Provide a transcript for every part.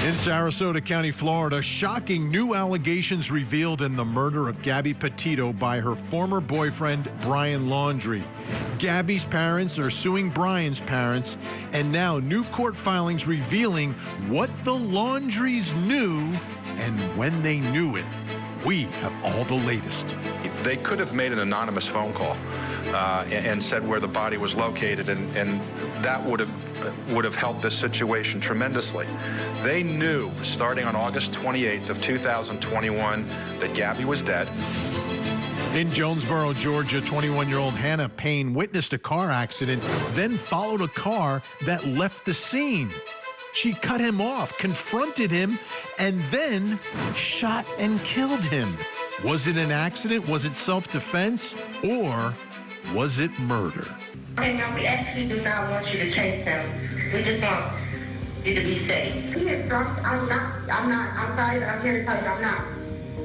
In Sarasota County, Florida, shocking new allegations revealed in the murder of Gabby Petito by her former boyfriend, Brian Laundrie. Gabby's parents are suing Brian's parents, and now new court filings revealing what the Laundries knew and when they knew it. We have all the latest. They could have made an anonymous phone call and said where the body was located, and that would have helped this situation tremendously. They knew, starting on August 28th of 2021, that Gabby was dead. In Jonesboro, Georgia, 21-year-old Hannah Payne witnessed a car accident, then followed a car that left the scene. She cut him off, confronted him, and then shot and killed him. Was it an accident? Was it self-defense? Or was it murder? And we actually do not want you to chase him. We just want you to be safe. He is drunk. I'm sorry, I'm here to tell you I'm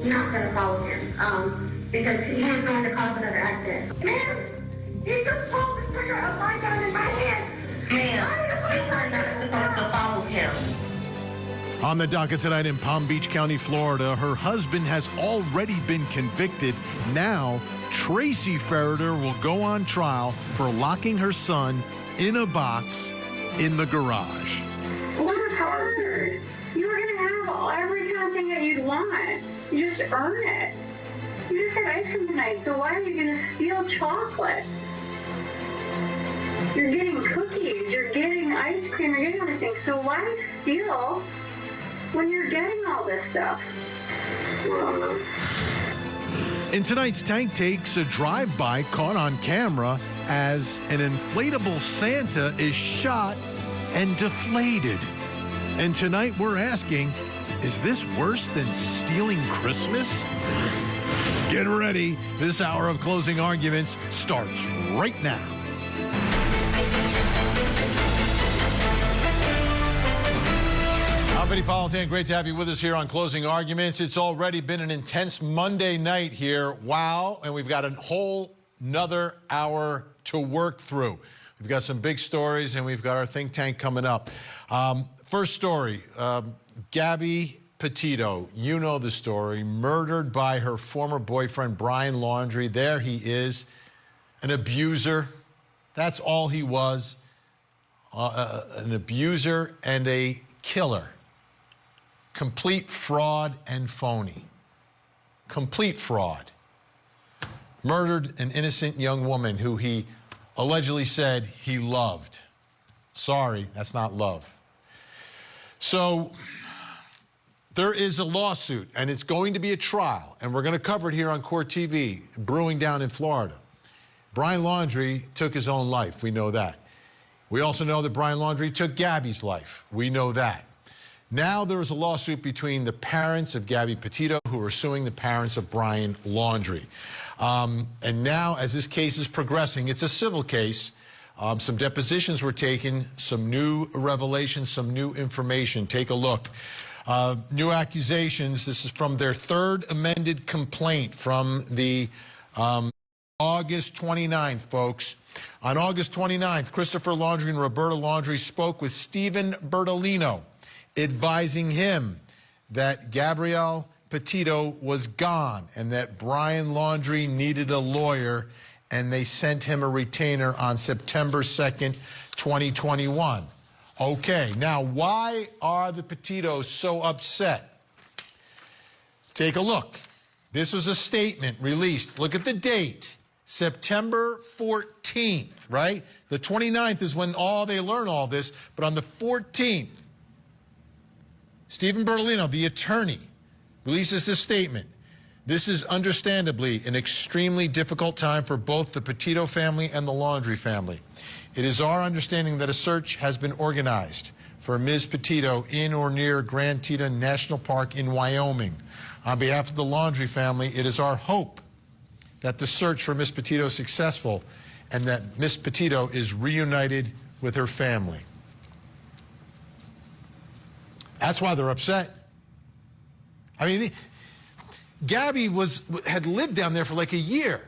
not going to follow him. Because he is going to cause another accident. Ma'am, you just pulled the trigger of my gun in my hand. Ma'am, you are not supposed to follow him. On the docket tonight in Palm Beach County, Florida, her husband has already been convicted. Now, Tracy Ferreter will go on trial for locking her son in a box in the garage. What's hard? You were going to have every kind of thing that you'd want. You just earn it. You just had ice cream tonight, so why are you going to steal chocolate? You're getting cookies, you're getting ice cream, you're getting all these things, so why steal when you're getting all this stuff? In tonight's Tank Takes, a drive-by caught on camera as an inflatable Santa is shot and deflated. And tonight we're asking, is this worse than stealing Christmas? Get ready. This hour of closing arguments starts right now. I'm Vinny Politan. Great to have you with us here on Closing Arguments. It's already been an intense Monday night here. Wow. And we've got a whole nother hour to work through. We've got some big stories, and we've got our think tank coming up. First story, Gabby Petito, you know the story, murdered by her former boyfriend, Brian Laundrie. There he is, an abuser. That's all he was, an abuser and a killer. Complete fraud and phony. Complete fraud. Murdered an innocent young woman who he allegedly said he loved. Sorry, that's not love. So there is a lawsuit, and it's going to be a trial, and we're going to cover it here on Court TV, brewing down in Florida. Brian Laundrie took his own life. We know that. We also know that Brian Laundrie took Gabby's life. We know that. Now there is a lawsuit between the parents of Gabby Petito, who are suing the parents of Brian Laundrie. And now, as this case is progressing, it's a civil case. Some depositions were taken, some new revelations, some new information. Take a look. New accusations. This is from their third amended complaint from the August 29th, folks. On August 29th, Christopher Laundrie and Roberta Laundrie spoke with Stephen Bertolino, advising him that Gabrielle Petito was gone and that Brian Laundrie needed a lawyer, and they sent him a retainer on September 2nd, 2021. Okay, now why are the Petitos so upset? Take a look. This was a statement released. Look at the date, September 14th, right? The 29th is when they learn all this, but on the 14th, Stephen Bertolino, the attorney, releases this statement. This is understandably an extremely difficult time for both the Petito family and the Laundrie family. It is our understanding that a search has been organized for Ms. Petito in or near Grand Teton National Park in Wyoming. On behalf of the Laundrie family, it is our hope that the search for Ms. Petito is successful and that Ms. Petito is reunited with her family. That's why they're upset. I mean, Gabby had lived down there for like a year.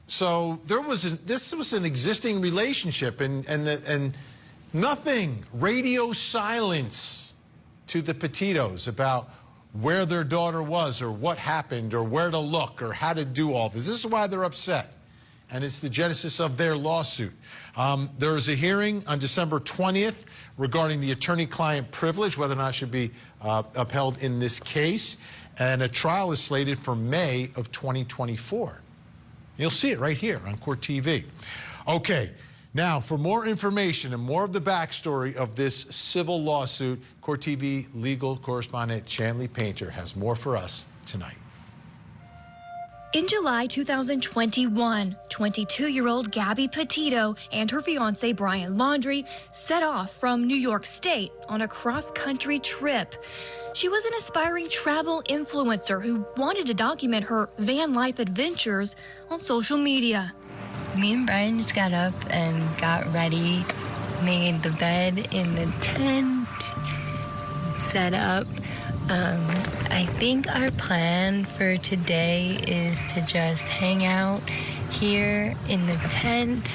So this was an existing relationship, and nothing, radio silence. to the Petitos about where their daughter was or what happened or where to look or how to do all this. This is why they're upset. And it's the genesis of their lawsuit. There is a hearing on December 20th regarding the attorney-client privilege, whether or not it should be upheld in this case. And a trial is slated for May of 2024. You'll see it right here on Court TV. Okay, now for more information and more of the backstory of this civil lawsuit, Court TV legal correspondent Chanley Painter has more for us tonight. In July 2021, 22-year-old Gabby Petito and her fiancé Brian Laundrie set off from New York State on a cross-country trip. She was an aspiring travel influencer who wanted to document her van life adventures on social media. Me and Brian just got up and got ready, made the bed in the tent, set up. I think our plan for today is to just hang out here in the tent.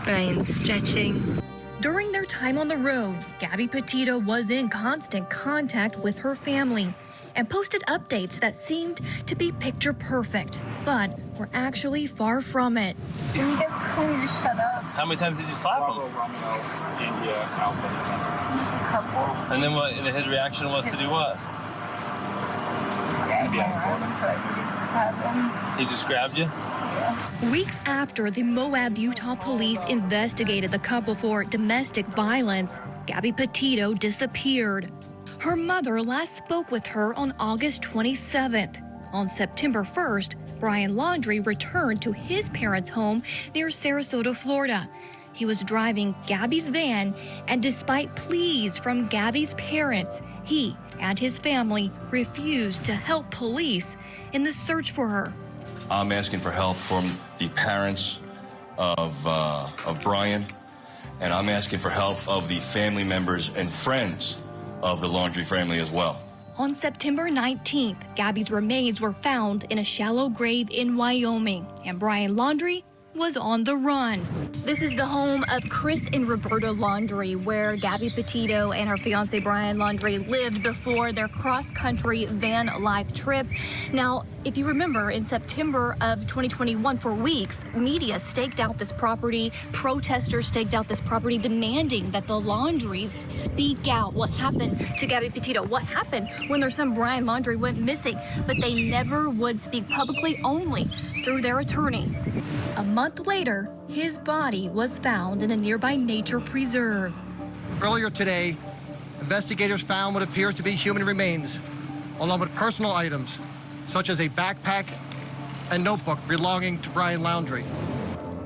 Brian's stretching. During their time on the road, Gabby Petito was in constant contact with her family and posted updates that seemed to be picture perfect, but were actually far from it. You get to shut up. How many times did you slap him? Just a couple. And then what? And his reaction was to do what? He just grabbed you? Weeks after the Moab, Utah police investigated the couple for domestic violence, Gabby Petito disappeared. Her mother last spoke with her on August 27th. On September 1st, Brian Laundrie returned to his parents' home near Sarasota, Florida. He was driving Gabby's van, and despite pleas from Gabby's parents, he and his family refused to help police in the search for her. I'm asking for help from the parents of Brian, and I'm asking for help of the family members and friends of the Laundrie family as well. On September 19th, Gabby's remains were found in a shallow grave in Wyoming, and Brian Laundrie was on the run. This is the home of Chris and Roberta Laundrie, where Gabby Petito and her fiancé Brian Laundrie lived before their cross-country van life trip. Now, if you remember, in September of 2021, for weeks, media staked out this property, protesters staked out this property, demanding that the Laundries speak out. What happened to Gabby Petito? What happened when their son Brian Laundrie went missing? But they never would speak publicly, only through their attorney. A month later, his body was found in a nearby nature preserve. Earlier today, investigators found what appears to be human remains, along with personal items, such as a backpack and notebook belonging to Brian Laundrie.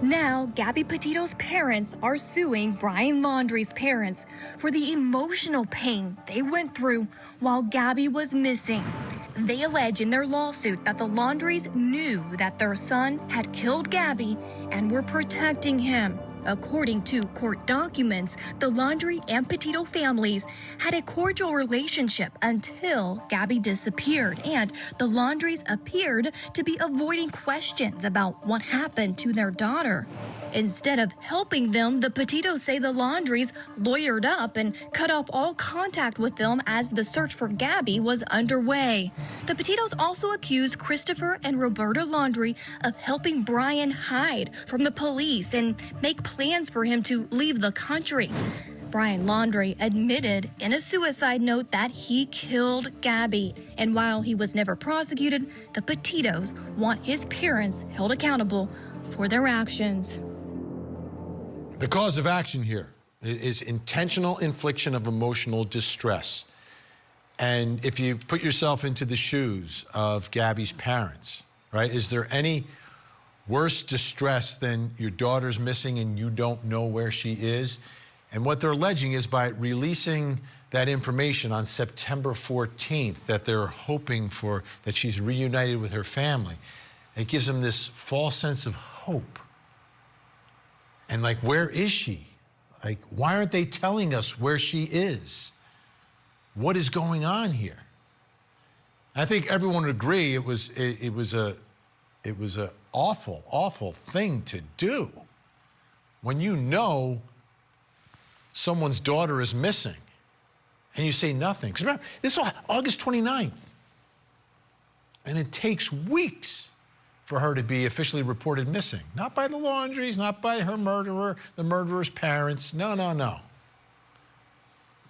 Now, Gabby Petito's parents are suing Brian Laundrie's parents for the emotional pain they went through while Gabby was missing. They allege in their lawsuit that the Laundries knew that their son had killed Gabby and were protecting him. According to court documents, the Laundrie and Petito families had a cordial relationship until Gabby disappeared, and the Laundries appeared to be avoiding questions about what happened to their daughter. Instead of helping them, the Petitos say the Laundries lawyered up and cut off all contact with them as the search for Gabby was underway. The Petitos also accused Christopher and Roberta Laundrie of helping Brian hide from the police and make plans for him to leave the country. Brian Laundrie admitted in a suicide note that he killed Gabby. And while he was never prosecuted, the Petitos want his parents held accountable for their actions. The cause of action here is intentional infliction of emotional distress. And if you put yourself into the shoes of Gabby's parents, right, is there any worse distress than your daughter's missing and you don't know where she is? And what they're alleging is by releasing that information on September 14th that they're hoping for, that she's reunited with her family, it gives them this false sense of hope. And like, where is she? Like, why aren't they telling us where she is? What is going on here? I think everyone would agree it was a awful thing to do when you know someone's daughter is missing and you say nothing. Because remember, this is August 29th. And it takes weeks for her to be officially reported missing. Not by the Laundries, not by her murderer, the murderer's parents. No, no, no.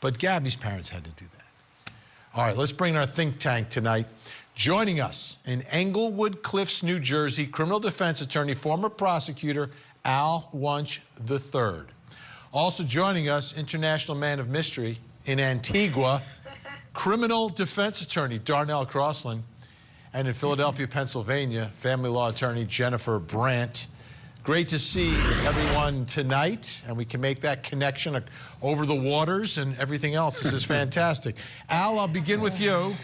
But Gabby's parents had to do that. All right, let's bring in our think tank tonight. Joining us in Englewood Cliffs, New Jersey, criminal defense attorney, former prosecutor, Al Wunsch III. Also joining us, international man of mystery in Antigua, criminal defense attorney, Darnell Crossland. And in Philadelphia, Pennsylvania, family law attorney Jennifer Brandt. Great to see everyone tonight, and we can make that connection over the waters and everything else. This is fantastic. Al, I'll begin with you.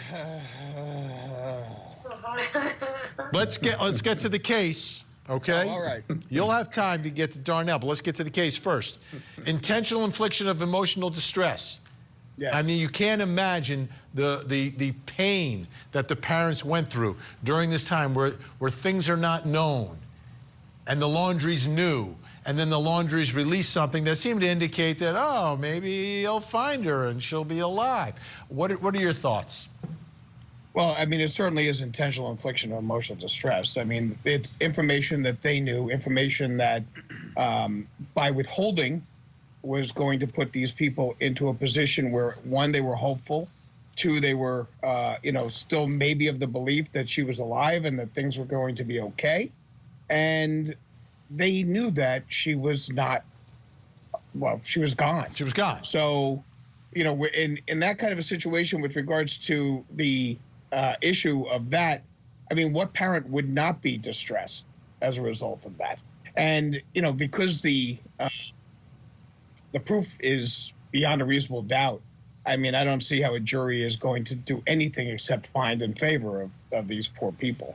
Let's get to the case, okay? All right. You'll have time to get to Darnell, but let's get to the case first. Intentional infliction of emotional distress. Yes. I mean, you can't imagine the pain that the parents went through during this time where things are not known, and the Laundries knew, and then the Laundries released something that seemed to indicate that, oh, maybe he'll find her and she'll be alive. What are your thoughts? Well, I mean, it certainly is intentional infliction of emotional distress. I mean, it's information that they knew, information that by withholding was going to put these people into a position where, one, they were hopeful, two, they were, still maybe of the belief that she was alive and that things were going to be okay. And they knew that she was not, well, she was gone. She was gone. So, in that kind of a situation with regards to the issue of that, I mean, what parent would not be distressed as a result of that? And, because the proof is beyond a reasonable doubt, I mean, I don't see how a jury is going to do anything except find in favor of these poor people.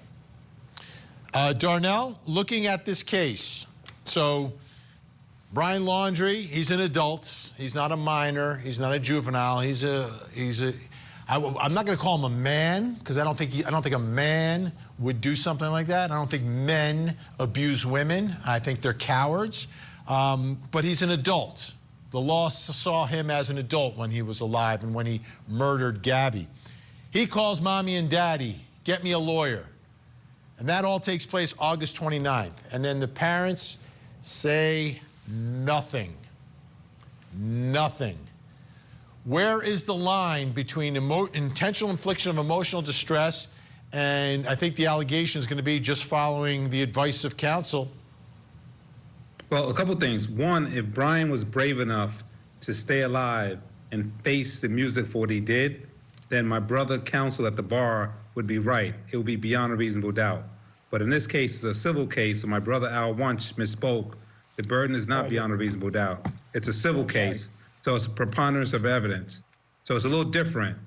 Darnell, looking at this case, so Brian Laundrie, he's an adult. He's not a minor. He's not a juvenile. I'm not going to call him a man, because I don't think a man would do something like that. I don't think men abuse women. I think they're cowards. But he's an adult. The law saw him as an adult when he was alive and when he murdered Gabby. He calls mommy and daddy, get me a lawyer. And that all takes place August 29th. And then the parents say nothing. Nothing. Where is the line between intentional infliction of emotional distress and I think the allegation is going to be just following the advice of counsel? Well, a couple things. One, if Brian was brave enough to stay alive and face the music for what he did, then my brother counsel at the bar would be right. It would be beyond a reasonable doubt. But in this case, it's a civil case, so my brother Al Wunsch misspoke. The burden is not beyond a reasonable doubt. It's a civil case, so it's a preponderance of evidence. So it's a little different.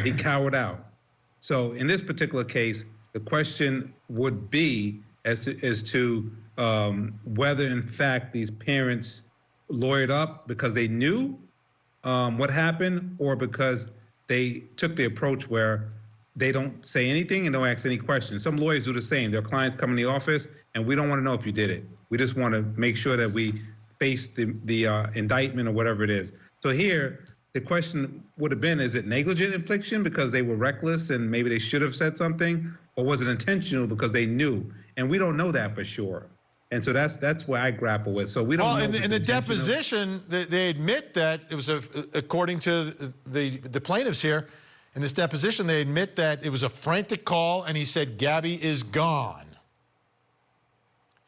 He cowered out. So in this particular case, the question would be as to whether, in fact, these parents lawyered up because they knew what happened, or because they took the approach where they don't say anything and don't ask any questions. Some lawyers do the same. Their clients come in the office, and we don't want to know if you did it. We just want to make sure that we face the indictment or whatever it is. So here, the question would have been, is it negligent infliction because they were reckless and maybe they should have said something? Or was it intentional because they knew? And we don't know that for sure. And so that's where I grapple with. So we don't know. In the deposition, they admit that it was, according to the plaintiffs here, in this deposition, they admit that it was a frantic call, and he said, Gabby is gone.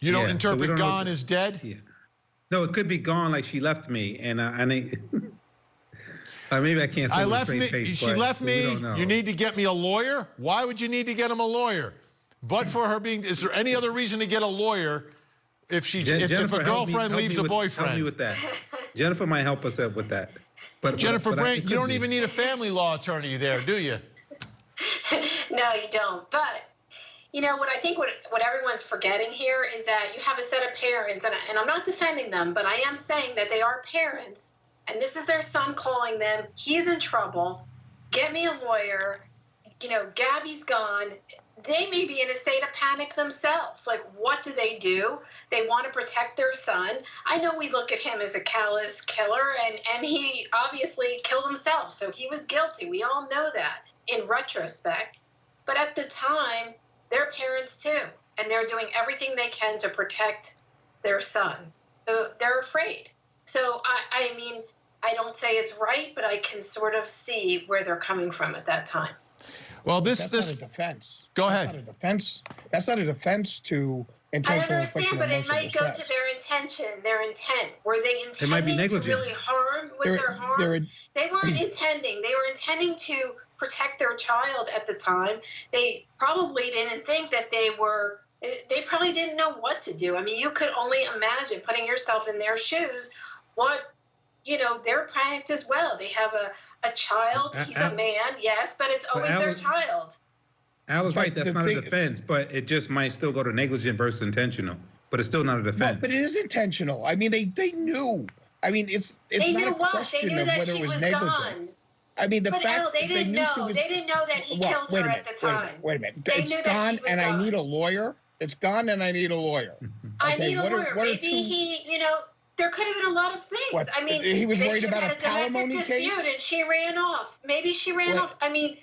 You don't interpret so gone as dead? Yeah. No, it could be gone like she left me, and maybe I can't say I left me. Face, she left me. You need to get me a lawyer. Why would you need to get him a lawyer? But for her being, is there any other reason to get a lawyer if a girlfriend leaves a boyfriend? Help me with that. Jennifer might help us out with that. But Jennifer Brandt, you don't even need a family law attorney there, do you? No, you don't. But what I think what everyone's forgetting here is that you have a set of parents, and I'm not defending them, but I am saying that they are parents, and this is their son calling them. He's in trouble. Get me a lawyer. Gabby's gone. they may be in a state of panic themselves. Like, what do? They want to protect their son. I know we look at him as a callous killer, and he obviously killed himself, so he was guilty. We all know that in retrospect. But at the time, they're parents too, and they're doing everything they can to protect their son. They're afraid. So, I mean, I don't say it's right, but I can sort of see where they're coming from at that time. Well, That's not a defense. Go ahead. That's not a defense. That's not a defense to intentional I infliction understand, of but it emotional might go distress. to their intention, their intent. Were they It might be intending to negligent. really harm? Was there harm? They weren't intending. They were intending to protect their child at the time. They probably didn't think that they probably didn't know what to do. I mean, you could only imagine putting yourself in their shoes, what, they're panicked as well. They have a child. He's a man, yes, but it's always their child. Al was right. That's the not a thing- defense, but it just might still go to negligent versus intentional. But it's still not a defense. But it is intentional. I mean, they knew. I mean, it's They not knew a what? They question knew of that whether she it was was negligent. gone. I mean, the But fact Al, they didn't knew she know. was. They didn't know that he killed wait her a at minute, the time. Wait a minute. They It's knew that she gone, was and I gone. need a lawyer. It's gone, and I need a lawyer. I Okay, need a what are- lawyer. what are Maybe two- he, there could have been a lot of things. What, I mean, he was they worried could have about had a domestic palimony dispute case? and she ran off. Maybe she ran What? off. I mean,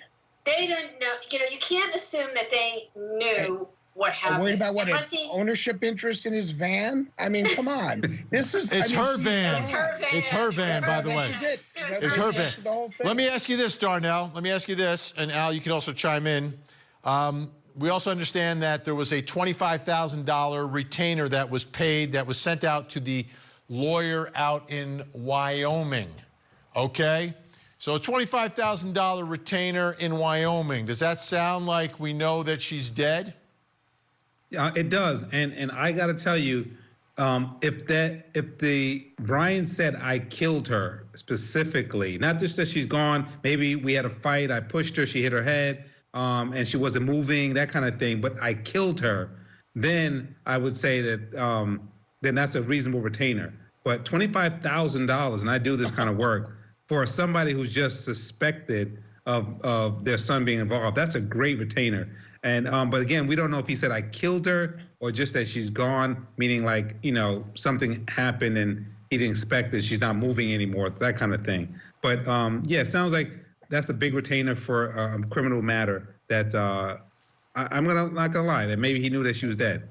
they didn't know. You can't assume that they knew what happened. Worried about what? An Unless he- ownership interest in his van? I mean, come on. This is. It's her van. It's her van. It's her van, by the way. That's it. It's her van. The whole thing. Let me ask you this, Darnell. Let me ask you this, and Al, you can also chime in. We also understand that there was a $25,000 retainer that was paid, that was sent out to the lawyer out in Wyoming. Okay? So a $25,000 retainer in Wyoming. Does that sound like we know that she's dead? It does, and I got to tell you, if Brian said I killed her specifically, not just that she's gone, maybe we had a fight, I pushed her, she hit her head, and she wasn't moving, that kind of thing, but I killed her, then I would say that then that's a reasonable retainer. But $25,000, and I do this kind of work for somebody who's just suspected of their son being involved, that's a great retainer. And but again, we don't know if he said I killed her or just that she's gone, meaning like, something happened and he didn't expect that she's not moving anymore, that kind of thing. But yeah, it sounds like that's a big retainer for a criminal matter that I'm not gonna lie, that maybe he knew that she was dead.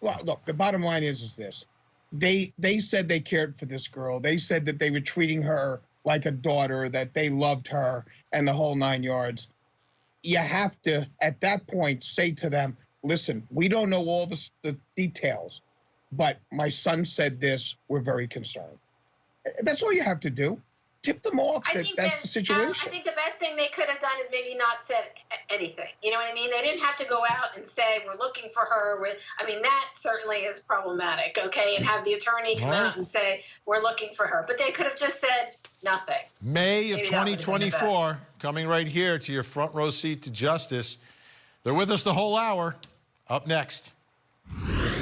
Well, look, the bottom line is this. They said they cared for this girl. They said that they were treating her like a daughter, that they loved her, and the whole 9 yards. You have to, at that point, say to them, listen, we don't know all the details, but my son said this, we're very concerned. That's all you have to do. Tip them off that that's the situation. I think the best thing they could have done is maybe not said anything. You know what I mean? They didn't have to go out and say, we're looking for her. I mean, that certainly is problematic, okay? And have the attorney come out and say, we're looking for her. But they could have just said nothing. May of Maybe that would have been the 2024, coming right here to your front row seat to justice. They're with us the whole hour. Up next.